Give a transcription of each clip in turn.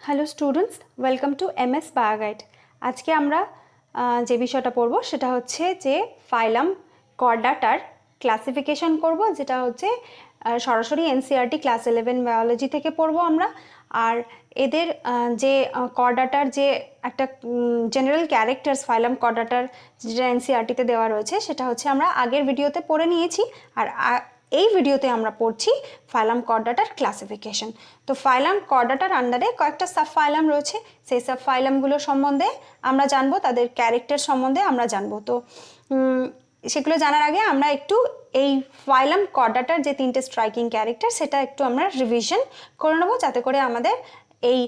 Hello students, welcome to MS bio guide. আজকে আমরা যে বিষয়টা পড়ব সেটা হচ্ছে যে ফাইলাম কর্ডাটার ক্লাসিফিকেশন করব, যেটা হচ্ছে সরাসরি এনসিইআরটি ক্লাস 11 বায়োলজি থেকে পড়ব আমরা। আর এদের যে কর্ডাটার যে একটা জেনারেল ক্যারেক্টার্স ফাইলাম কর্ডাটার যেটা এনসিইআরটিতে দেওয়া রয়েছে সেটা হচ্ছে আমরা আগের ভিডিওতে পড়ে নিয়েছি। আর এই ভিডিওতে আমরা পড়ছি ফাইলাম কর্ডাটার ক্লাসিফিকেশন। তো ফাইলাম কর্ডাটার আন্ডারে কয়েকটা সাব ফাইলাম রয়েছে, সেই সাব ফাইলামগুলো সম্বন্ধে আমরা জানবো, তাদের ক্যারেক্টার সম্বন্ধে আমরা জানবো। তো সেগুলো জানার আগে আমরা একটু এই ফাইলাম কর্ডাটার যে তিনটে স্ট্রাইকিং ক্যারেক্টার সেটা একটু আমরা রিভিশন করে নেবো, যাতে করে আমাদের এই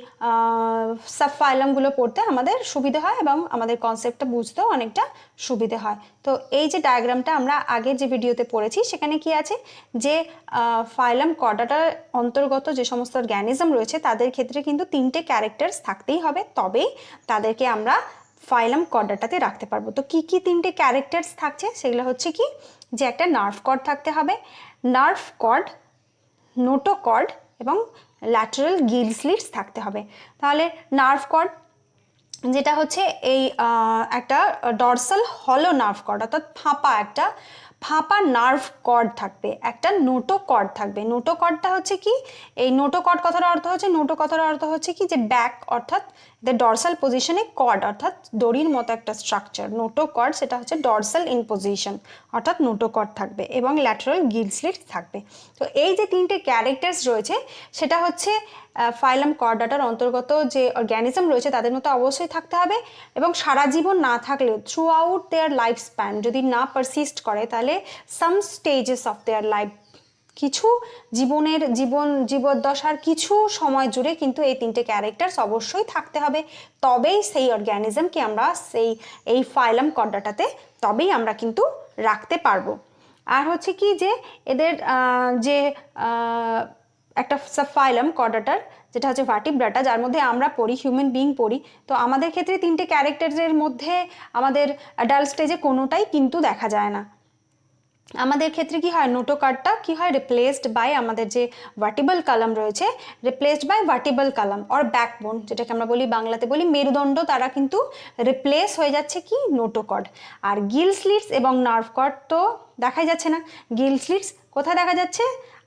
সাব ফাইলামগুলো পড়তে আমাদের সুবিধে হয় এবং আমাদের কনসেপ্টটা বুঝতেও অনেকটা সুবিধে হয়। তো এই যে ডায়াগ্রামটা আমরা আগের যে ভিডিওতে পড়েছি সেখানে কি আছে, যে ফাইলাম কর্ডাটার অন্তর্গত যে সমস্ত অর্গ্যানিজম রয়েছে তাদের ক্ষেত্রে কিন্তু তিনটে ক্যারেক্টার্স থাকতেই হবে, তবেই তাদেরকে আমরা ফাইলাম কর্ডাটাতে রাখতে পারবো। তো কি কি তিনটে ক্যারেক্টার্স থাকছে সেগুলো হচ্ছে কি, যে একটা নার্ভ কর্ড থাকতে হবে, নার্ভ কর্ড, নোটোকর্ড এবং ল্যাটারাল গিল স্লিটস থাকতে হবে। তাহলে নার্ভ কর্ড যেটা হচ্ছে এই একটা ডরসাল হলো নার্ভ কর্ড, অর্থাৎ ফাঁপা নার্ভ কর্ড থাকবে, একটা নোটো কর্ড থাকবে। নোটো কর্ডটা হচ্ছে কি, এই নোটো কর্ড কথার অর্থ হচ্ছে, নোটো কথার অর্থ হচ্ছে কি যে ব্যাক, অর্থাৎ ডরসাল পজিশনে কর্ড অর্থাৎ দড়ির মতো একটা স্ট্রাকচার। নোটো কর্ড সেটা হচ্ছে ডরসাল ইন পজিশন অর্থাৎ নোটো কর্ড থাকবে এবং ল্যাটারাল গিল স্লিটস থাকবে। তো এই যে তিনটে ক্যারেক্টার্স রয়েছে সেটা হচ্ছে ফাইলাম কর্ডাটার অন্তর্গত যে অর্গ্যানিজম রয়েছে তাদের মতো অবশ্যই থাকতে হবে, এবং সারা জীবন না থাকলেও through out their life span যদি না পারসিস্ট করে তাহলে সাম স্টেজেস অফ দেয়ার লাইফ, কিছু জীবদ্দশার কিছু সময় জুড়ে কিন্তু এই তিনটে ক্যারেক্টার্স অবশ্যই থাকতে হবে, তবেই সেই অর্গ্যানিজমকে আমরা এই ফাইলাম কর্ডাটাতে তবেই আমরা কিন্তু রাখতে পারবো। আর হচ্ছে কি যে এদের যে একটা সাব ফাইলাম কর্ডাটার যেটা হচ্ছে ভার্টিব্রাটা, যার মধ্যে আমরা পড়ি, হিউম্যান বিং পড়ি। তো আমাদের ক্ষেত্রে তিনটে ক্যারেক্টারের মধ্যে আমাদের অ্যাডাল্ট স্টেজে কোনোটাই কিন্তু দেখা যায় না। আমাদের ক্ষেত্রে কি হয়, নোটোকার্ডটা কি হয়, রিপ্লেসড বাই আমাদের যে ভার্টিবল কালাম রয়েছে, replaced by vertebral column or backbone, যেটাকে আমরা বলি বাংলাতে বলি মেরুদণ্ড, তারা কিন্তু রিপ্লেস হয়ে যাচ্ছে কি নোটোকর্ড। আর গিল স্লিটস এবং নার্ভ কর্ড তো দেখাই যাচ্ছে না। গিল স্লিটস কোথায় দেখা যাচ্ছে,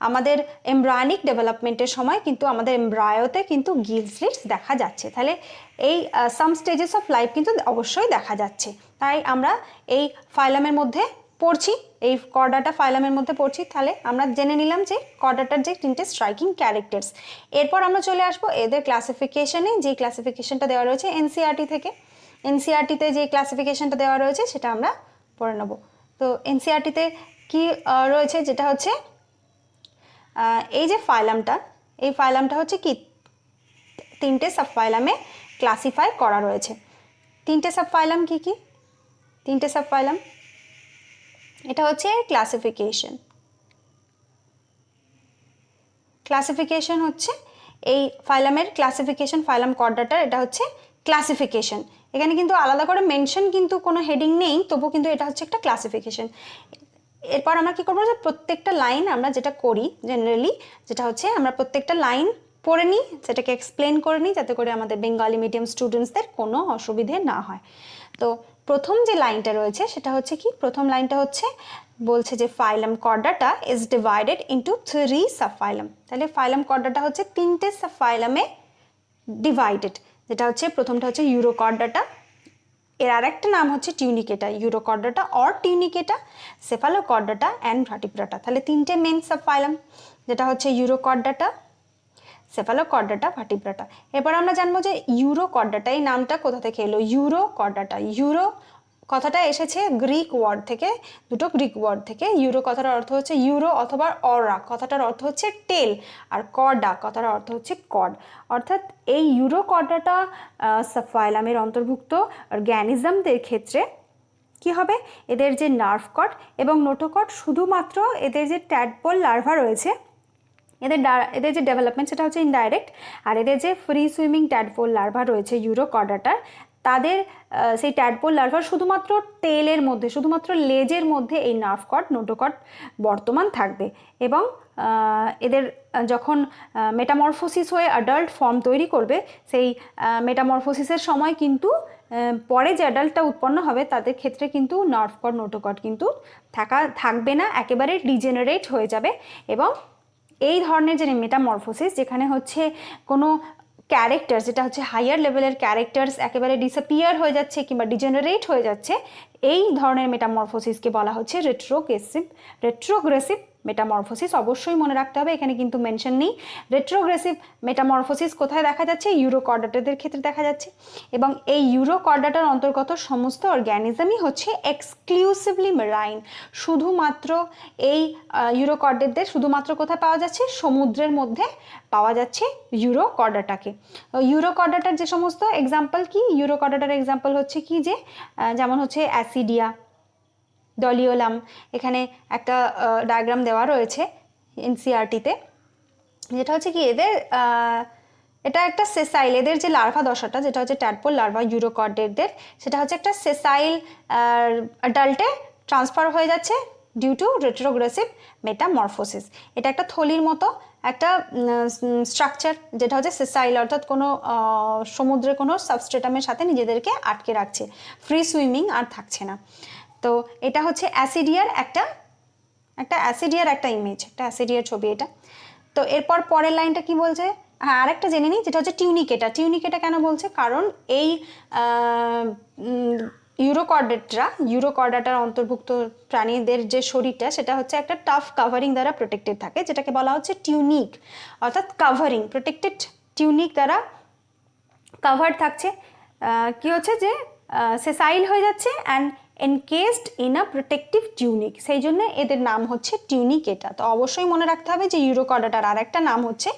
আমাদের এমব্রায়োনিক ডেভেলপমেন্টের সময় কিন্তু আমাদের এমব্রায়োতে কিন্তু গিল স্লিটস দেখা যাচ্ছে। তাহলে এই সাম স্টেজেস অফ লাইফ কিন্তু অবশ্যই দেখা যাচ্ছে। তাই আমরা এই ফাইলামের মধ্যে পড়ছি, এই কর্ডাটা ফাইলামের মধ্যে পড়ছি। তাহলে আমরা জেনে নিলাম যে কর্ডাটার যে তিনটে স্ট্রাইকিং ক্যারেক্টার্স। এরপর আমরা চলে আসবো এদের ক্লাসিফিকেশনে, যে ক্লাসিফিকেশনটা দেওয়া রয়েছে এনসিইআরটি থেকে। এনসিইআরটিতে যে ক্লাসিফিকেশনটা দেওয়া রয়েছে সেটা আমরা পড়ে নেব। তো এনসিইআরটিতে কি রয়েছে, যেটা হচ্ছে এই যে ফাইলামটা, এই ফাইলামটা হচ্ছে কি তিনটে সাব ফাইলামে ক্লাসিফাই করা রয়েছে। তিনটে সাব ফাইলাম কি কি, তিনটে সাব ফাইলাম, এটা হচ্ছে ক্লাসিফিকেশন। ক্লাসিফিকেশন হচ্ছে এই ফাইলামের ক্লাসিফিকেশন, ফাইলাম কর্ডাটার এটা হচ্ছে ক্লাসিফিকেশন। এখানে কিন্তু আলাদা করে মেনশন কিন্তু কোনো হেডিং নেই, তবু কিন্তু এটা হচ্ছে একটা ক্লাসিফিকেশন। এরপর আমরা কি করবো, যে প্রত্যেকটা লাইন আমরা যেটা করি জেনারেলি, যেটা হচ্ছে আমরা প্রত্যেকটা লাইন পড়ে নিই, সেটাকে এক্সপ্লেন করে নিই, যাতে করে আমাদের বেঙ্গলি মিডিয়াম স্টুডেন্টসদের কোনো অসুবিধে না হয়। তো প্রথম যে লাইনটা রয়েছে সেটা হচ্ছে কি, প্রথম লাইনটা হচ্ছে বলছে যে phylum chordata is divided into 3 subphylum. তাহলে ফাইলাম কর্ডাটা হচ্ছে তিনটে সাব ফাইলামে ডিভাইডেড, যেটা হচ্ছে প্রথমটা হচ্ছে ইউরোকর্ডাটা, এর আরেকটা নাম হচ্ছে টিউনিকেটা, Urochordata or টিউনিকেটা, Cephalochordata and Vertebrata. তাহলে তিনটে মেন সাব ফাইলাম, যেটা হচ্ছে ইউরোকর্ডাটা, সেফালোকর্ডাটা, ভার্টিব্রাটা। এরপর আমরা জানবো যে ইউরোকর্ডাটা, এই নামটা কোথা থেকে এলো। ইউরোকর্ডাটা, ইউরো কথাটা এসেছে গ্রিক ওয়ার্ড থেকে, দুটো গ্রিক ওয়ার্ড থেকে। ইউরো কথাটার অর্থ হচ্ছে ইউরো অথবা অরা কথাটার অর্থ হচ্ছে টেল, আর কর্ডা কথাটার অর্থ হচ্ছে কর্ড। অর্থাৎ এই ইউরোকর্ডাটা সাবফাইলামের অন্তর্ভুক্ত অর্গ্যানিজমদের ক্ষেত্রে কি হবে, এদের যে নার্ভ কর্ড এবং নোটোকর্ড, শুধুমাত্র এদের যে ট্যাডপোল লার্ভা রয়েছে এদের যে ডেভেলপমেন্ট সেটা হচ্ছে ইনডাইরেক্ট, আর এদের যে ফ্রি সুইমিং ট্যাডপোল লার্ভা রয়েছে ইউরোকর্ডাটার, তাদের সেই ট্যাডপোল লার্ভার শুধুমাত্র টেলের মধ্যে, শুধুমাত্র লেজের মধ্যে এই নার্ভ কর্ড নোটোকর্ড বর্তমান থাকবে, এবং এদের যখন মেটামরফোসিস হয়ে অ্যাডাল্ট ফর্ম তৈরি করবে, সেই মেটামরফোসিসের সময় কিন্তু পরে যে অ্যাডাল্টটা উৎপন্ন হবে তাদের ক্ষেত্রে কিন্তু নার্ভ কর্ড নোটোকর্ড কিন্তু থাকবে না, একেবারে ডিজেনারেট হয়ে যাবে। এবং এই ধরনের যে মেটামরফোসিস, যেখানে হচ্ছে কোনো ক্যারেক্টার, যেটা হচ্ছে হায়ার লেভেলের ক্যারেক্টার্স একেবারে ডিসঅ্যাপিয়ার হয়ে যাচ্ছে কিংবা ডিজেনারেট হয়ে যাচ্ছে, এই ধরনের মেটামরফোসিসকে বলা হচ্ছে রেট্রোগ্রেসিভ মেটামরফোসিস। অবশ্যই মনে রাখতে হবে, এখানে কিন্তু মেনশন নেই। রেট্রোগ্রেসিভ মেটামরফোসিস কোথায় দেখা যাচ্ছে? ইউরোকর্ডাটাদের ক্ষেত্রে দেখা যাচ্ছে। এবং এই ইউরোকর্ডাটার অন্তর্গত সমস্ত অর্গ্যানিজমই হচ্ছে এক্সক্লুসিভলি মেরাইন। শুধুমাত্র এই ইউরোকর্ডাটদের শুধুমাত্র কোথায় পাওয়া যাচ্ছে? সমুদ্রের মধ্যে পাওয়া যাচ্ছে ইউরোকর্ডাটাকে। ইউরোকর্ডাটার যে সমস্ত এক্সাম্পল কি? ইউরোকর্ডাটার এক্সাম্পল হচ্ছে কি, যে যেমন হচ্ছে অ্যাসিডিয়া, ডলিওলাম। এখানে একটা ডায়াগ্রাম দেওয়া রয়েছে এনসিইআরটিতে, যেটা হচ্ছে কি এদের এটা একটা সেসাইল, এদের যে লার্ভা দশাটা, যেটা হচ্ছে ট্যাডপোল লার্ভা ইউরোকর্ডেটদের, সেটা হচ্ছে একটা সেসাইল অ্যাডাল্টে ট্রান্সফার হয়ে যাচ্ছে ডিউ টু রেট্রোগ্রেসিভ মেটামরফোসিস। এটা একটা থলির মতো একটা স্ট্রাকচার, যেটা হচ্ছে সেসাইল, অর্থাৎ কোনো সমুদ্রের কোনো সাবস্ট্রেটামের সাথে নিজেদেরকে আটকে রাখছে, ফ্রি সুইমিং আর থাকছে না। তো এটা হচ্ছে অ্যাসিডিয়ার একটা ইমেজ, একটা অ্যাসিডিয়ার ছবি এটা। তো এরপর পরের লাইনটা কি বলছে? হ্যাঁ, আরেকটা জেনে নিই, যেটা হচ্ছে টিউনিকেটা। টিউনিকেটা কেন বলছে? কারণ এই ইউরোকর্ডাটার অন্তর্ভুক্ত প্রাণীদের যে শরীরটা, সেটা হচ্ছে একটা টাফ কাভারিং দ্বারা প্রোটেক্টেড থাকে, যেটাকে বলা হচ্ছে টিউনিক, অর্থাৎ কাভারিং, প্রোটেক্টেড টিউনিক দ্বারা কাভার থাকছে। কি হচ্ছে যে সেসাইল হয়ে যাচ্ছে and encased in a protective tunic, সেই জন্য এদের নাম হচ্ছে টিউনিকেটা। তো অবশ্যই মনে রাখতে হবে যে ইউরোকর্ডাটার আরেকটা নাম হচ্ছে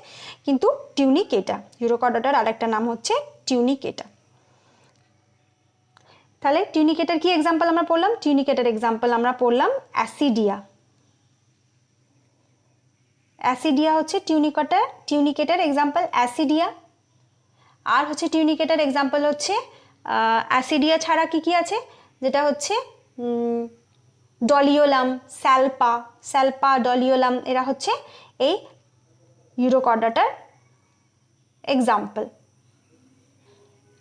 কিন্তু টিউনিকেটা। ইউরোকর্ডাটার আরেকটা নাম হচ্ছে টিউনিকেটা। তাহলে টিউনিকেটার কি এক্সাম্পল আমরা পড়লাম? টিউনিকেটার এক্সাম্পল আমরা পড়লাম অ্যাসিডিয়া। অ্যাসিডিয়া হচ্ছে টিউনিকেটার এক্সাম্পল অ্যাসিডিয়া। আর হচ্ছে টিউনিকেটার এক্সাম্পল হচ্ছে অ্যাসিডিয়া ছাড়া কি আছে, যেটা হচ্ছে ডলিওলাম, স্যালপা, ডলিওলাম, এরা হচ্ছে এই ইউরোকর্ডাটার এক্সাম্পল।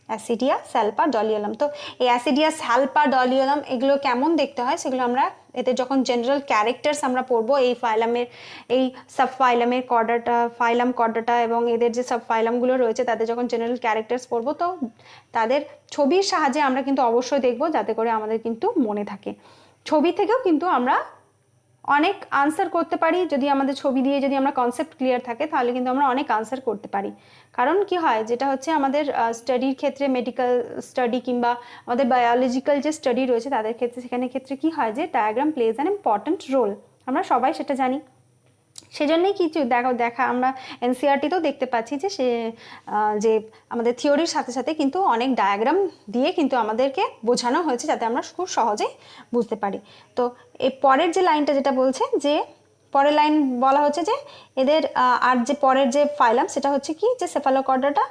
অ্যাসিডিয়া, স্যালপা, ডলিওলাম। তো এই অ্যাসিডিয়া, স্যালপা, ডলিওলাম এগুলো কেমন দেখতে হয় সেগুলো আমরা এতে যখন জেনারেল ক্যারেক্টার্স আমরা পড়বো, এই ফাইলামের, এই সাবফাইলামের ফাইলাম কর্ডাটা এবং এদের যে সাবফাইলামগুলো রয়েছে তাদের যখন জেনারেল ক্যারেক্টার্স পড়বো, তো তাদের ছবির সাহায্যে আমরা কিন্তু অবশ্যই দেখবো, যাতে করে আমাদের কিন্তু মনে থাকে। ছবি থেকেও কিন্তু আমরা অনেক আনসার করতে পারি। যদি আমাদের ছবি দিয়ে যদি আমরা কনসেপ্ট ক্লিয়ার থাকে, তাহলে কিন্তু আমরা অনেক আনসার করতে পারি। কারণ কি হয়, যেটা হচ্ছে আমাদের স্টাডির ক্ষেত্রে, মেডিকেল স্টাডি কিংবা আমাদের বায়োলজিক্যাল যে স্টাডি রয়েছে তাদের ক্ষেত্রে, সেখানে ক্ষেত্রে কি হয় যে diagram plays an important role, আমরা সবাই সেটা জানি। সেজন্যই কিছু দেখা আমরা এনসিইআরটিতেও দেখতে পাচ্ছি যে আমাদের থিওরির সাথে সাথে কিন্তু অনেক ডায়াগ্রাম দিয়ে কিন্তু আমাদেরকে বোঝানো হয়েছে, যাতে আমরা খুব সহজেই বুঝতে পারি। তো এই পরের যে লাইনটা যেটা বলছে, যে পরের লাইন বলা হচ্ছে যে এদের আর যে পরের যে ফাইলাম, সেটা হচ্ছে কি, যে সেফালোকর্ডাটা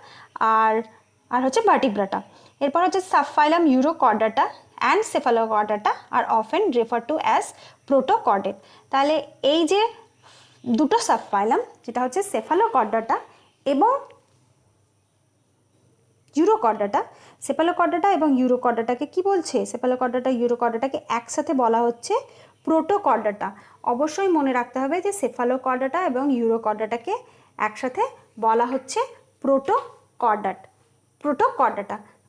আর হচ্ছে ভার্টিব্রাটা। এরপর হচ্ছে সাবফাইলাম ইউরোকর্ডাটা অ্যান্ড সেফালোকর্ডাটা আর often refer to as protochordate. তাহলে এই যে দুটো সাবফাইলাম, যেটা হচ্ছে সেফালোকর্ডাটা এবং ইউরোকর্ডাটা, সেফালোকর্ডাটা এবং ইউরোকর্ডাটাকে কি বলছে? সেফালোকর্ডাটা ইউরোকর্ডাটাকে একসাথে বলা হচ্ছে প্রোটোকর্ডাটা। অবশ্যই মনে রাখতে হবে যে সেফালোকর্ডাটা এবং ইউরোকর্ডাটাকে একসাথে বলা হচ্ছে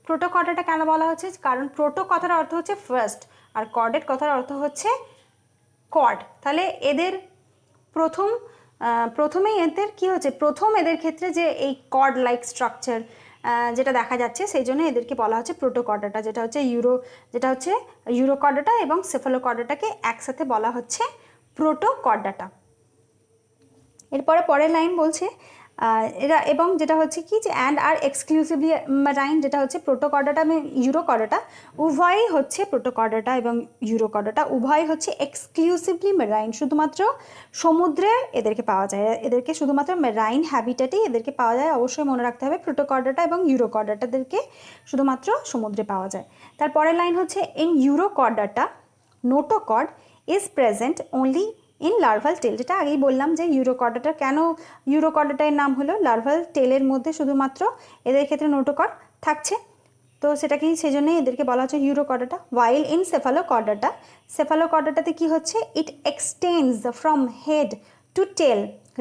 প্রোটোকর্ডাটা কেন বলা হচ্ছে? কারণ প্রোটো কথার অর্থ হচ্ছে ফার্স্ট, আর কর্ডেট কথার অর্থ হচ্ছে কর্ড। তাহলে এদের প্রথমেই এদের কি হচ্ছে, প্রথম এদের ক্ষেত্রে যে এই কর্ড লাইক স্ট্রাকচার যেটা দেখা যাচ্ছে, সেই জন্য এদেরকে বলা হচ্ছে প্রোটোকর্ডাটা, যেটা হচ্ছে ইউরোকর্ডাটা এবং সেফালোকর্ডাটাকে একসাথে বলা হচ্ছে প্রোটোকর্ডাটা। এরপরে পরের লাইন বলছে এরা, এবং যেটা হচ্ছে কি, যে অ্যান্ড আর এক্সক্লুসিভলি মেরাইন, যেটা হচ্ছে প্রোটোকর্ডাটা এবং ইউরোকর্ডাটা উভয়ই হচ্ছে, প্রোটোকর্ডাটা এবং ইউরোকর্ডাটা উভয়ই হচ্ছে এক্সক্লুসিভলি মেরাইন, শুধুমাত্র সমুদ্রে এদেরকে পাওয়া যায়, এদেরকে শুধুমাত্র মেরাইন হ্যাবিটেটেই এদেরকে পাওয়া যায়। অবশ্যই মনে রাখতে হবে প্রোটোকর্ডাটা এবং ইউরোকর্ডাটাদেরকে শুধুমাত্র সমুদ্রে পাওয়া যায়। তারপরের লাইন হচ্ছে in urochordata notochord is present only in larval tail, যেটা আগেই বললাম যে ইউরোকর্ডাটা কেন ইউরোকর্ডাটার নাম হলো, লার্ভাল টেলের মধ্যে শুধুমাত্র এদের ক্ষেত্রে নোটোকর্ড থাকছে, তো সেটাকেই সেই জন্যই এদেরকে বলা হচ্ছে ইউরোকর্ডাটা। ওয়াইল ইন সেফালোকর্ডাটা, সেফালোকর্ডাটাতে কী হচ্ছে, it extends from head to tail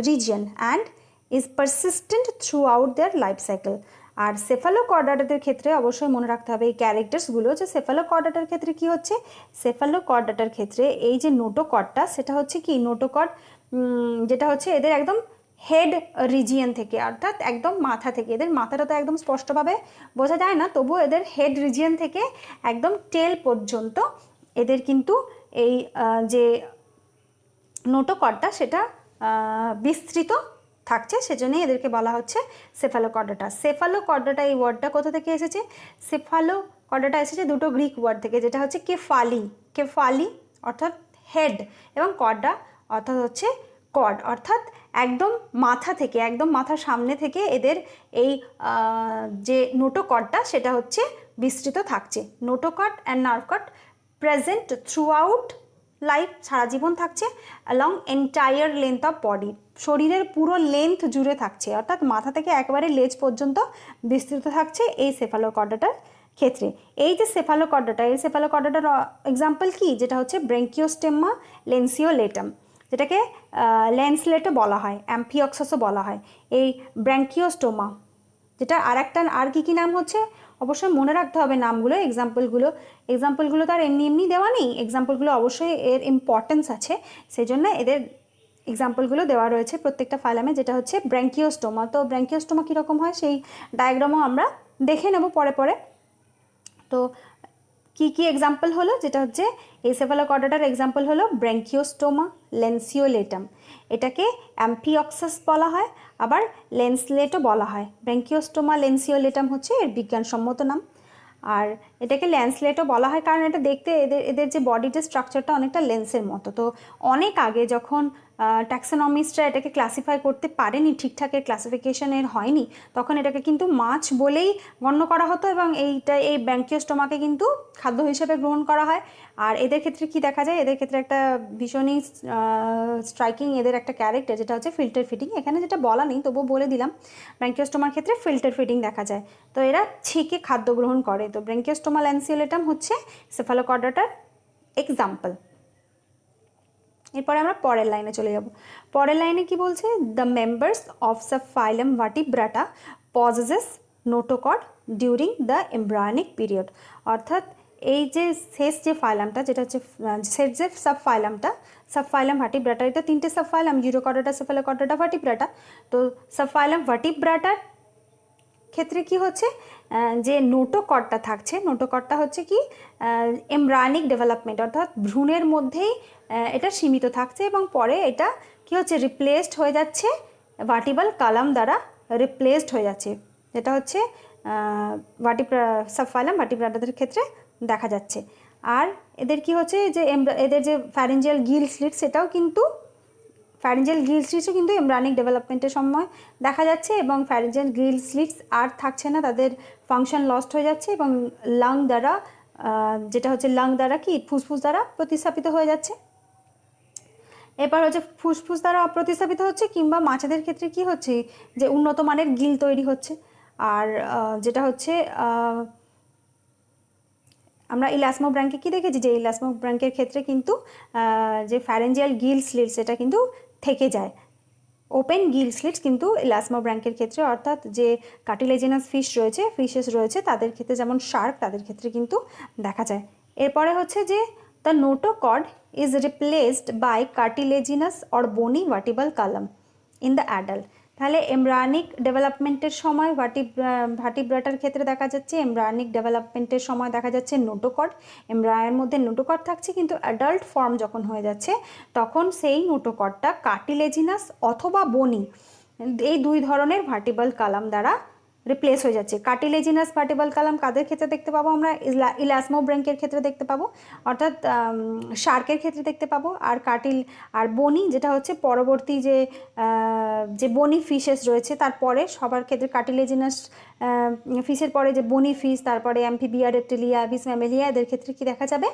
region and is persistent throughout their life cycle. আর সেফালোকর্ডাটাদের ক্ষেত্রে অবশ্যই মনে রাখতে হবে এই ক্যারেক্টার্সগুলো, যে সেফালোকর্ডাটার ক্ষেত্রে কি হচ্ছে, সেফালোকর্ডাটার ক্ষেত্রে এই যে নোটোকর্ডটা সেটা হচ্ছে কি, নোটোকর্ড যেটা হচ্ছে এদের একদম হেড রিজিয়ন থেকে, অর্থাৎ একদম মাথা থেকে, এদের মাথাটা তো একদম স্পষ্টভাবে বোঝা যায় না, তবুও এদের হেড রিজিয়ন থেকে একদম টেল পর্যন্ত এদের কিন্তু এই যে নোটোকর্ডটা সেটা বিস্তৃত থাকছে, সেজন্যই এদেরকে বলা হচ্ছে সেফালোকর্ডাটা। সেফালোকর্ডাটা এই ওয়ার্ডটা কোথা থেকে এসেছে, সেফালোকর্ডাটা এসেছে দুটো গ্রিক ওয়ার্ড থেকে, যেটা হচ্ছে কেফালি, কেফালি অর্থাৎ হেড, এবং কর্ডা অর্থাৎ হচ্ছে কর্ড, অর্থাৎ একদম মাথা থেকে, একদম মাথার সামনে থেকে এদের এই যে নোটোকর্ডটা সেটা হচ্ছে বিস্তৃত থাকছে। Notochord and nerve cord present throughout life, সারা জীবন থাকছে, along entire length of body, শরীরের পুরো লেন্থ জুড়ে থাকছে, অর্থাৎ মাথা থেকে একেবারে লেজ পর্যন্ত বিস্তৃত থাকছে এই সেফালোকর্ডাটার ক্ষেত্রে। এই যে সেফালোকর্ডাটা, এই সেফালোকর্ডাটার এক্সাম্পল কি, যেটা হচ্ছে ব্রেঙ্কিওস্টেমা লেন্সিওলেটাম, যেটাকে ল্যান্সলেটও বলা হয়, অ্যাম্পিওক্সাসও বলা হয়। এই ব্র্যাঙ্কিওস্টোমা, যেটা আর কি নাম হচ্ছে, অবশ্যই মনে রাখতে হবে নামগুলো, এক্সাম্পলগুলো তো আর এমনি এমনি দেওয়া নেই, এক্সাম্পলগুলো অবশ্যই এর ইম্পর্টেন্স আছে, সেই জন্য এদের এক্সাম্পলগুলো দেওয়া রয়েছে প্রত্যেকটা ফাইলামে, যেটা হচ্ছে ব্র্যাঙ্কিওস্টোমা। তো ব্র্যাঙ্কিওস্টোমা কীরকম হয় সেই ডায়াগ্রামও আমরা দেখে নেব পরে পরে। তো কি এক্সাম্পল হলো, যেটা হচ্ছে এই সেফালোকর্ডাটার এক্সাম্পল হলো ব্র্যাঙ্কিওস্টোমা ল্যান্সিওলেটাম, এটাকে অ্যাম্পিওক্সাস বলা হয়, আবার ল্যান্সলেটও বলা হয়। ব্র্যাঙ্কিওস্টোমা ল্যান্সিওলেটাম হচ্ছে এর বিজ্ঞানসম্মত নাম, আর এটাকে ল্যান্সলেটও বলা হয় কারণ এটা দেখতে এদের যে বডির স্ট্রাকচারটা অনেকটা লেন্সের মতো। তো অনেক আগে যখন ট্যাক্সোনমিস্টরা এটাকে ক্লাসিফাই করতে পারেনি, ঠিকঠাক এর ক্লাসিফিকেশনের হয়নি, তখন এটাকে কিন্তু মাছ বলেই গণ্য করা হতো, এবং এই ব্র্যাঙ্কিওস্টোমাকে কিন্তু খাদ্য হিসেবে গ্রহণ করা হয়। আর এদের ক্ষেত্রে কি দেখা যায়, এদের ক্ষেত্রে একটা ভীষণই স্ট্রাইকিং এদের একটা ক্যারেক্টার, যেটা হচ্ছে ফিল্টার ফিডিং। এখানে যেটা বলা নেই তবুও বলে দিলাম, ব্র্যাঙ্কিওস্টোমার ক্ষেত্রে ফিল্টার ফিডিং দেখা যায়, তো এরা ছেঁকে খাদ্য গ্রহণ করে। তো ব্র্যাঙ্কিওস্টোমা ল্যান্সিওলেটাম হচ্ছে সেফালোকর্ডাটার এক্সাম্পল। এরপরে আমরা পরের লাইনে চলে যাব। পরের লাইনে কি বলছে, the members of subphylum Vertebrata possesses notochord during the embryonic period, অর্থাৎ এই যে শেষ যে ফাইলামটা, যেটা হচ্ছে শেষ যে সাবফাইলাম ভার্টিব্রাটা, এটা তিনটে সাবফাইলাম, ইউরোকর্ডাটা, সেফালোকর্ডাটা, ভার্টিব্রাটা। তো সাবফাইলাম ভার্টিব্রাটার ক্ষেত্রে কি হচ্ছে, যে নোটোকর্ডটা থাকছে, নোটোকর্ডটা হচ্ছে কি এমব্রায়োনিক ডেভেলপমেন্ট, অর্থাৎ ভ্রূণের মধ্যেই এটা সীমিত থাকছে, এবং পরে এটা কি হচ্ছে রিপ্লেসড হয়ে যাচ্ছে, ভার্টিব্রাল কালাম দ্বারা রিপ্লেসড হয়ে যাচ্ছে, যেটা হচ্ছে সাবফাইলাম ভার্টিব্রাটাদের ক্ষেত্রে দেখা যাচ্ছে। আর এদের কি হচ্ছে, যে এদের যে ফ্যারিঞ্জিয়াল গিল স্লিট, সেটাও কিন্তু ফ্যারিঞ্জিয়াল গিল স্লিটসও কিন্তু এমব্রায়োনিক ডেভেলপমেন্টের সময় দেখা যাচ্ছে, এবং ফ্যারিঞ্জিয়াল গিল স্লিটস আর থাকছে না, তাদের ফাংশন লস্ট হয়ে যাচ্ছে, এবং লাং দ্বারা যেটা হচ্ছে লাং দ্বারা কি ফুসফুস দ্বারা প্রতিস্থাপিত হয়ে যাচ্ছে। এবার হচ্ছে ফুসফুস দ্বারা প্রতিস্থাপিত হচ্ছে, কিংবা মাছেদের ক্ষেত্রে কি হচ্ছে, যে উন্নত মানের গিল তৈরি হচ্ছে। আর যেটা হচ্ছে আমরা ইলাসমোব্রাঙ্কে কি দেখেছি, যে ইলাসমোব্রাঙ্কের ক্ষেত্রে কিন্তু যে ফ্যারেঞ্জিয়াল গিল স্লিটস এটা কিন্তু থেকে যায়, ওপেন গিল স্লিটস কিন্তু ইলাসমোব্রাঙ্কের ক্ষেত্রে, অর্থাৎ যে কার্টিলেজিনাস ফিশেস রয়েছে তাদের ক্ষেত্রে, যেমন শার্ক, তাদের ক্ষেত্রে কিন্তু দেখা যায়। এরপরে হচ্ছে যে the notochord is replaced by cartilaginous or bony vertebral column in the adult. তাহলে এমব্রায়োনিক ডেভেলপমেন্টের সময় ভার্টিব্রাটার ক্ষেত্রে দেখা যাচ্ছে, এমব্রায়োনিক ডেভেলপমেন্টের সময় দেখা যাচ্ছে নোটোকর্ড, এমব্রায়োর মধ্যে নোটোকর্ড থাকছে, কিন্তু অ্যাডাল্ট ফর্ম যখন হয়ে যাচ্ছে তখন সেই নোটোকর্ডটা কার্টিলেজিনাস অথবা বনি, এই দুই ধরনের ভার্টিব্রাল কালাম দ্বারা রিপ্লেস হয়ে যাচ্ছে। কার্টিলেজিনাস ভার্টিব্রাল কলাম কাদের ক্ষেত্রে দেখতে পাবো আমরা? ইলাসমোব্রেঙ্কের ক্ষেত্রে দেখতে পাবো, অর্থাৎ শার্কের ক্ষেত্রে দেখতে পাবো। আর বনি যেটা হচ্ছে পরবর্তী যে বনি ফিশেস রয়েছে তারপরে সবার ক্ষেত্রে কার্টিলেজিনাস ফিশের পরে যে বনি ফিশ, তারপরে অ্যাম্ফিবিয়া, রেপ্টিলিয়া, অ্যাবিস ম্যামেলিয়া, এদের ক্ষেত্রে কি দেখা যাবে?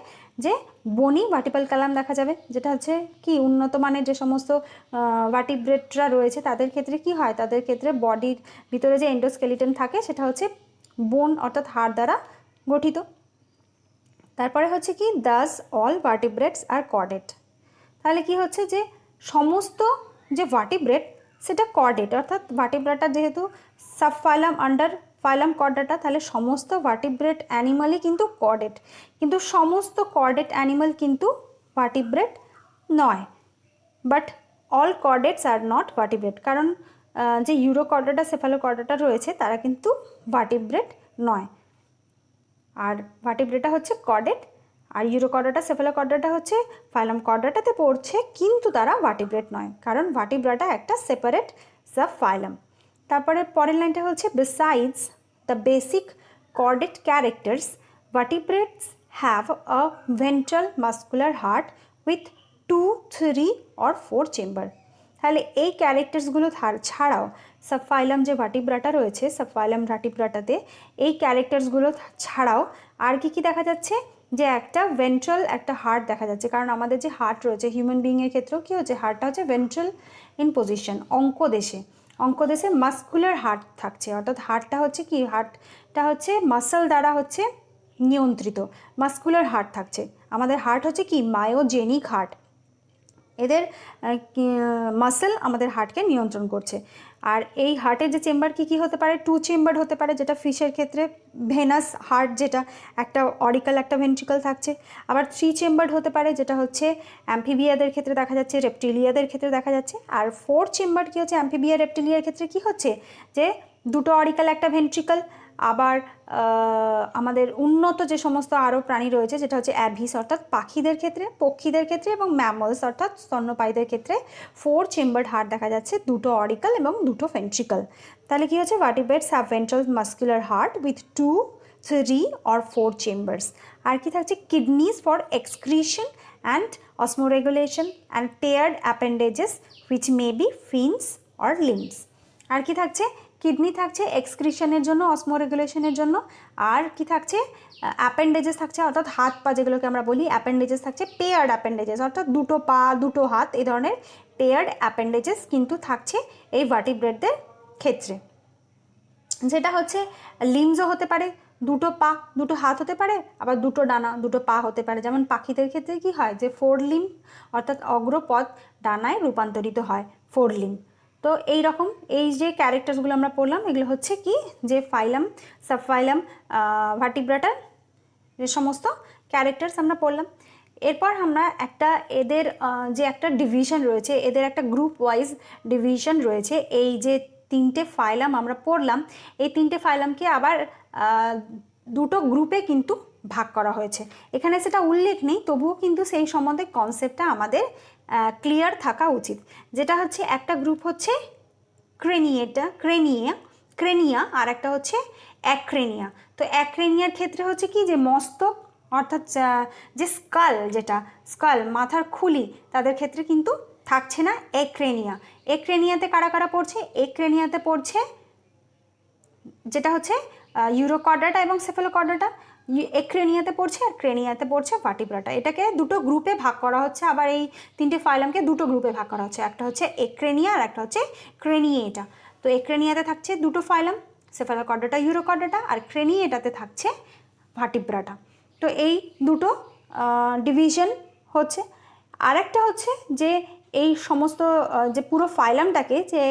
যে বনি ভার্টিব্রাল কলাম দেখা যাবে, যেটা হচ্ছে কি উন্নত মানের যে সমস্ত ভার্টিব্রেটরা রয়েছে তাদের ক্ষেত্রে কি হয়, তাদের ক্ষেত্রে বডির ভিতরে যে এন্ডোস্কেলিটন থাকে সেটা হচ্ছে বোন অর্থাৎ হাড় দ্বারা গঠিত। তারপরে হচ্ছে কি দাস অল ভার্টিব্রেটস আর কর্ডেট। তাহলে কি হচ্ছে যে সমস্ত যে ভার্টিব্রেট সেটা কর্ডেট, অর্থাৎ ভার্টিব্রাটা যেহেতু সাবফাইলাম আন্ডার ফাইলাম কর্ডাটা, তাহলে সমস্ত ভার্টিব্রেট অ্যানিমালই কিন্তু কর্ডেট, কিন্তু সমস্ত কর্ডেট অ্যানিমাল কিন্তু ভার্টিব্রেট নয়। But all কর্ডেটস are not vertebrate, কারণ যে ইউরোকর্ডাটা সেফালোকর্ডাটা রয়েছে তারা কিন্তু ভার্টিব্রেট নয়। আর ভার্টিব্রেটা হচ্ছে কর্ডেট, আর ইউরোকর্ডাটা সেফালোকর্ডাটা হচ্ছে ফাইলাম কর্ডাটাতে পড়ছে, কিন্তু তারা ভার্টিব্রেট নয়, কারণ ভার্টিব্রাটা একটা সেপারেট সাব ফাইলাম। তারপরে পরের লাইনটা হচ্ছে besides the basic chordate characters ভার্টিব্রেটস have a ventral muscular heart with 2, 3 or 4 chamber. তাহলে এই ক্যারেক্টার্সগুলো ছাড়াও সাবফাইলাম যে ভার্টিব্রাটা রয়েছে, সাবফাইলাম ভার্টিব্রাটাতে এই ক্যারেক্টার্সগুলো ছাড়াও আর কি দেখা যাচ্ছে? যে একটা ভেন্ট্রাল একটা হার্ট দেখা যাচ্ছে, কারণ আমাদের যে হার্ট রয়েছে হিউম্যান বিইংয়ের ক্ষেত্রেও কী হচ্ছে, হার্টটা হচ্ছে ভেন্ট্রাল ইন পজিশন, অঙ্কদেশে মাস্কুলার হার্ট থাকছে, অর্থাৎ হার্টটা হচ্ছে কি, হার্টটা হচ্ছে মাসল দ্বারা হচ্ছে নিয়ন্ত্রিত, মাস্কুলার হার্ট থাকছে। আমাদের হার্ট হচ্ছে কি মায়োজেনিক হার্ট, এদের মাসেল আমাদের হার্টকে নিয়ন্ত্রণ করছে। আর এই হার্টের যে চেম্বার কী হতে পারে? 2 চেম্বার হতে পারে, যেটা ফিশের ক্ষেত্রে ভেনাস হার্ট, যেটা একটা অরিকাল একটা ভেন্ট্রিকল থাকছে। আবার 3 চেম্বার হতে পারে, যেটা হচ্ছে অ্যাম্ফিবিয়াদের ক্ষেত্রে দেখা যাচ্ছে, রেপ্টিলিয়াদের ক্ষেত্রে দেখা যাচ্ছে। আর 4 চেম্বার কী হচ্ছে? অ্যাম্ফিবিয়া রেপ্টিলিয়ার ক্ষেত্রে কী হচ্ছে, যে 2টো অরিকাল একটা ভেন্ট্রিকল। আবার আমাদের উন্নত যে সমস্ত আরও প্রাণী রয়েছে, যেটা হচ্ছে অ্যাভিস অর্থাৎ পাখিদের ক্ষেত্রে, পক্ষীদের ক্ষেত্রে, এবং ম্যামলস অর্থাৎ স্তন্যপায়ীদের ক্ষেত্রে 4 চেম্বার্ড হার্ট দেখা যাচ্ছে, 2টো অরিকাল এবং 2টো ভেন্ট্রিকল। তাহলে কী হচ্ছে? Vertebrates have ventral muscular heart with 2, 3 or 4 chambers. আর কি থাকছে? Kidneys for excretion and osmoregulation and paired appendages which may be fins or limbs. আর কি থাকছে? কিডনি থাকছে এক্সক্রিশনের জন্য, অসমোরেগুলেশনের জন্য। আর কি থাকছে? অ্যাপেন্ডেজেস থাকছে, অর্থাৎ হাত পা যেগুলোকে আমরা বলি অ্যাপেন্ডেজেস থাকছে, পেয়ার্ড অ্যাপেন্ডেজেস অর্থাৎ 2টো পা 2টো হাত, এই ধরনের পেয়ার্ড অ্যাপেন্ডেজেস কিন্তু থাকছে এই ভার্টিব্রেটদের ক্ষেত্রে। যেটা হচ্ছে লিম্বসও হতে পারে, 2টো পা 2টো হাত হতে পারে, আবার 2টো ডানা 2টো পা হতে পারে। যেমন পাখিদের ক্ষেত্রে কি হয়, যে 4 লিম্ব অর্থাৎ অগ্রপদ ডানায় রূপান্তরিত হয় 4 লিম্ব। তো এই রকম এই যে ক্যারেক্টার্সগুলো আমরা পড়লাম, এগুলো হচ্ছে কি, যে ফাইলাম সাবফাইলাম ভার্টিব্রাটার যে সমস্ত ক্যারেক্টার্স আমরা পড়লাম। এরপর আমরা এদের যে একটা ডিভিশন রয়েছে, এদের একটা গ্রুপ ওয়াইজ ডিভিশন রয়েছে। এই যে 3টে ফাইলাম আমরা পড়লাম, এই 3টে ফাইলামকে আবার 2টো গ্রুপে কিন্তু ভাগ করা হয়েছে। এখানে সেটা উল্লেখ নেই, তবুও কিন্তু সেই সম্বন্ধে কনসেপ্টটা আমাদের ক্লিয়ার থাকা উচিত। যেটা হচ্ছে একটা গ্রুপ হচ্ছে ক্রেনিয়া, আর একটা হচ্ছে অ্যাক্রেনিয়া। তো অ্যাক্রেনিয়ার ক্ষেত্রে হচ্ছে কি, যে মস্তক অর্থাৎ যে স্কাল মাথার খুলি, তাদের ক্ষেত্রে কিন্তু থাকছে না এক্রেনিয়াতে কারা কারা পড়ছে? এক্রেনিয়াতে পড়ছে যেটা হচ্ছে ইউরোকর্ডাটা এবং সেফালোকর্ডাটা, এক্রেনিয়াতে পড়ছে, আর ক্রেনিয়াতে পড়ছে ভার্টিব্রাটা। এটাকে 2টো গ্রুপে ভাগ করা হচ্ছে, আবার এই 3টে ফাইলামকে 2টো গ্রুপে ভাগ করা হচ্ছে, একটা হচ্ছে এক্রেনিয়া আর একটা হচ্ছে ক্রেনিয়েটা। তো এক্রেনিয়াতে থাকছে 2টো ফাইলাম, সেফালোকর্ডাটা ইউরোকর্ডাটা, আর ক্রেনিয়েটাতে থাকছে ভার্টিব্রাটা। তো এই 2টো ডিভিশন হচ্ছে। আরেকটা হচ্ছে যে এই সমস্ত যে পুরো ফাইলামটাকে, যে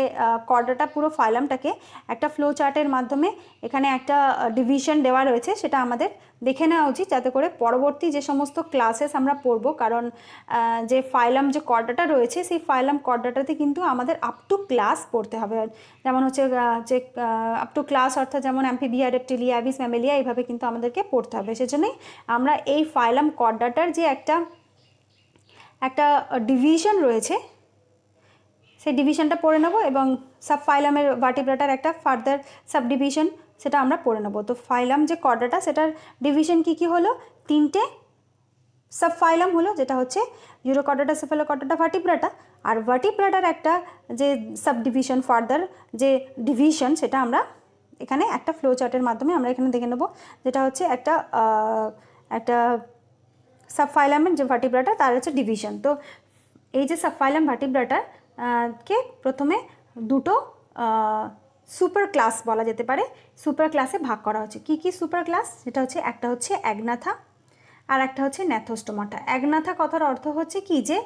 কর্ডাটা পুরো ফাইলামটাকে একটা ফ্লো চার্টের মাধ্যমে এখানে একটা ডিভিশন দেওয়া রয়েছে, সেটা আমাদের দেখে নেওয়া উচিত, যাতে করে পরবর্তী যে সমস্ত ক্লাসেস আমরা পড়বো, কারণ যে ফাইলাম যে কর্ডাটা রয়েছে, সেই ফাইলাম কর্ডাটাতে কিন্তু আমাদের আপ টু ক্লাস পড়তে হবে। যেমন হচ্ছে যে আপ টু ক্লাস অর্থাৎ যেমন অ্যাম্ফিবিয়া, রেপ্টিলিয়া, অ্যাবিস ম্যামেলিয়া, এইভাবে কিন্তু আমাদেরকে পড়তে হবে। সেজন্যই আমরা এই ফাইলাম কর্ডাটার যে একটা ডিভিশন রয়েছে, সেই ডিভিশনটা পড়ে নেব এবং সাবফাইলামের ভার্টিব্রাটার একটা ফার্দার সাবডিভিশন সেটা আমরা পড়ে নেব। তো ফাইলাম যে কর্ডাটা সেটার ডিভিশন কী হলো, 3টে সাবফাইলাম হলো, যেটা হচ্ছে ইউরোকর্ডাটা, সেফালোকর্ডাটা, ভার্টিব্রাটা। আর ভার্টিব্রাটার একটা যে সাবডিভিশন ফার্দার যে ডিভিশন সেটা আমরা এখানে একটা ফ্লো চার্টের মাধ্যমে আমরা এখানে দেখে নেব, যেটা হচ্ছে একটা সাবফাইলামের যে ভার্টিব্রাটা তার হচ্ছে ডিভিশন। তো এই যে সাবফাইলাম ভার্টিব্রাটার কে প্রথমে দুটো সুপার ক্লাস বলা যেতে পারে, সুপার ক্লাসে ভাগ করা হচ্ছে। কি কি সুপার ক্লাস? সেটা হচ্ছে একটা হচ্ছে অ্যাগনাথা আর একটা হচ্ছে ন্যাথোস্টোমাটা। অ্যাগনাথা কথার অর্থ হচ্ছে কি, যে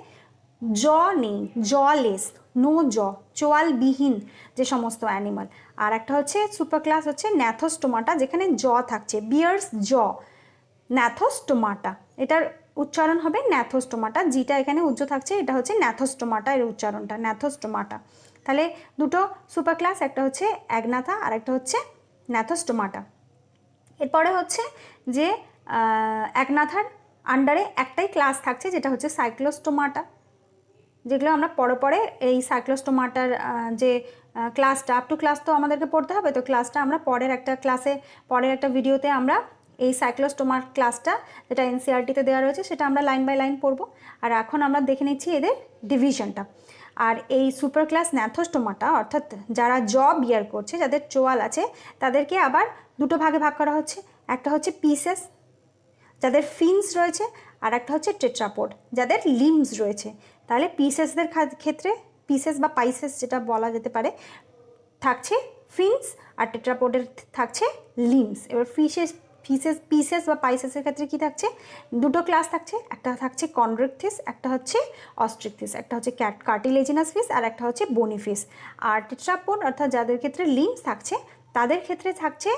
জ নেই, জলেস, নো জ, চোয়ালবিহীন যে সমস্ত অ্যানিমাল। আর একটা হচ্ছে সুপার ক্লাস হচ্ছে ন্যাথোস্টোমাটা, যেখানে জ থাকছে, বিয়ার্স জ, ন্যাথোস্টোমাটা। এটার উচ্চারণ হবে ন্যাথোস্টোমাটা, যেটা এখানে উজ্জ্ব থাকছে এটা হচ্ছে ন্যাথোস্টোমাটা, এর উচ্চারণটা ন্যাথোস্টোমাটা। তাহলে দুটো সুপার ক্লাস, একটা হচ্ছে অ্যাগনাথা আর একটা হচ্ছে ন্যাথোস্টোমাটা। এরপরে হচ্ছে যে অ্যাগনাথার আন্ডারে একটাই ক্লাস থাকছে, যেটা হচ্ছে সাইক্লোস্টোমাটা, যেগুলো আমরা পরে এই সাইক্লোস্টোমাটার যে ক্লাসটা, আপ টু ক্লাস তো আমাদেরকে পড়তে হবে, তো ক্লাসটা আমরা পরের একটা ভিডিওতে আমরা এই সাইক্লোস্টোমার ক্লাসটা, যেটা এনসিইআরটিতে দেওয়া রয়েছে, সেটা আমরা লাইন বাই লাইন পড়বো। আর এখন আমরা দেখে নিচ্ছি এদের ডিভিশনটা। আর এই সুপার ক্লাস ন্যাথোস্টোমাটা, অর্থাৎ যারা জ বিয়ার করছে, যাদের চোয়াল আছে, তাদেরকে আবার দুটো ভাগে ভাগ করা হচ্ছে। একটা হচ্ছে পিসেস, যাদের ফিনস রয়েছে, আর একটা হচ্ছে টেট্রাপোড, যাদের লিমস রয়েছে। তাহলে পিসেসদের ক্ষেত্রে, পিসেস বা পাইসেস যেটা বলা যেতে পারে, থাকছে ফিনস, আর টেট্রাপোডের থাকছে লিমস। এবার পিসেস বা পাইসেসের ক্ষেত্রে কি থাকছে, দুটো ক্লাস থাকছে, একটা থাকছে কন্ড্রিকথিস, একটা হচ্ছে অস্ট্রিকথিস, একটা হচ্ছে কার্টিলেজিনাস ফিস আর একটা হচ্ছে বোনি ফিস। আর টেট্রাপোড অর্থাৎ যাদের ক্ষেত্রে লিমস থাকছে, তাদের ক্ষেত্রে থাকছে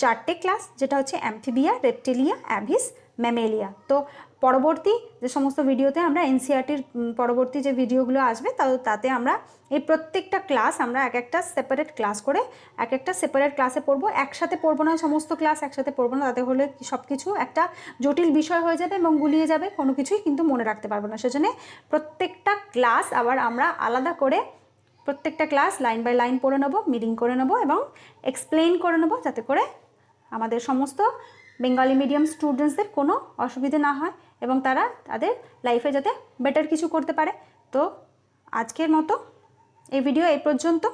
4টে ক্লাস, যেটা হচ্ছে অ্যামফিবিয়া, রেপটিলিয়া, অ্যাভিস, ম্যামেলিয়া। তো পরবর্তী যে সমস্ত ভিডিওতে আমরা এনসিইআরটির পরবর্তী যে ভিডিওগুলো আসবে, তাতে আমরা এই প্রত্যেকটা ক্লাস আমরা একটা সেপারেট ক্লাস করে একটা সেপারেট ক্লাসে পড়বো। একসাথে পড়বো না, সমস্ত ক্লাস একসাথে পড়বো না, তাতে হলে সব কিছু একটা জটিল বিষয় হয়ে যাবে এবং গুলিয়ে যাবে, কোনো কিছুই কিন্তু মনে রাখতে পারবো না। সেজন্য প্রত্যেকটা ক্লাস আবার আমরা আলাদা করে প্রত্যেকটা ক্লাস লাইন বাই লাইন পড়ে নেবো, মিটিং করে নেবো এবং এক্সপ্লেইন করে নেবো, যাতে করে আমাদের সমস্ত বেঙ্গলি মিডিয়াম স্টুডেন্টসদের কোনো অসুবিধে না হয় এবং তারা তাদের লাইফে যাতে বেটার কিছু করতে পারে। তো আজকের মতো এই ভিডিও এই পর্যন্ত।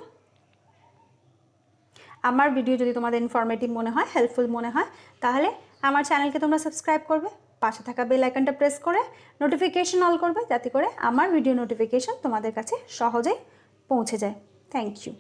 আমার ভিডিও যদি তোমাদের ইনফরমেটিভ মনে হয়, হেল্পফুল মনে হয়, তাহলে আমার চ্যানেলকে তোমরা সাবস্ক্রাইব করবে, পাশে থাকা বেল আইকনটা প্রেস করে নোটিফিকেশন অল করবে, যাতে করে আমার ভিডিও নোটিফিকেশন তোমাদের কাছে সহজেই পৌঁছে যায়। Thank you.